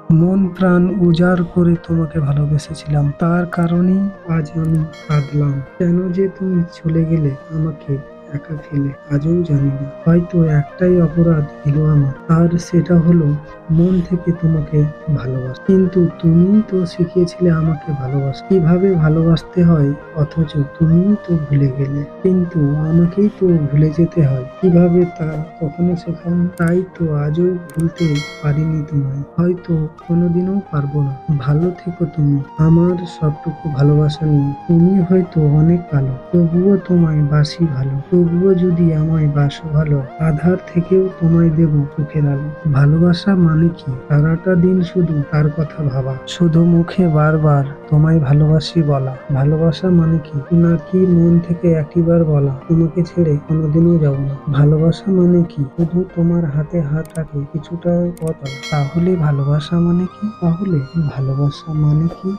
মন প্রাণ উজাড় করে তোমাকে ভালোবেসেছিলাম, তার কারণেই আজ আমি কাঁদলাম। কেন যে তুমি চলে গেলে আমাকে একা ফেলে আজও জানি না। হয়তো একটাই অপরাধ ছিল আমার, আর সেটা হলো মন থেকে তোমাকে ভালোবাসা। কিন্তু তুমিই তো শিখিয়েছিলে আমাকে ভালোবাসা, কিভাবে ভালোবাসতে হয়, অথচ তুমিই তো ভুলে গেলে। কিন্তু আমাকেই তো ভুলে যেতে হয় কিভাবে তা কখনো শেখাওনি। তাই তো আজও ভুলতে পারিনি তোমায়, হয়তো কোনোদিনও পারবো না। ভালো থেকো তুমি আমার সবটুকু ভালোবাসা নিয়ে। তুমি হয়তো অনেক ভালো, তবুও তোমায় বাসি ভালো। তবুও যদি আমায় বাসো ভালো, আধার থেকেও তোমায় দেব সুখের আলো। ভালোবাসা মানে কি? সারাটা দিন শুধু তার কথা ভাবা, শুধু মুখে বারবার তোমায় ভালোবাসি বলা। ভালোবাসা মানে কি? নাকি মন থেকে একটিবার বলা তোমাকে ছেড়ে কোনোদিনও যাব না। ভালোবাসা মানে কি? শুধু তোমার হাতে হাত রাখে কিছুটা পথ চলা। তাহলে ভালোবাসা মানে কি? তাহলে ভালোবাসা মানে কি?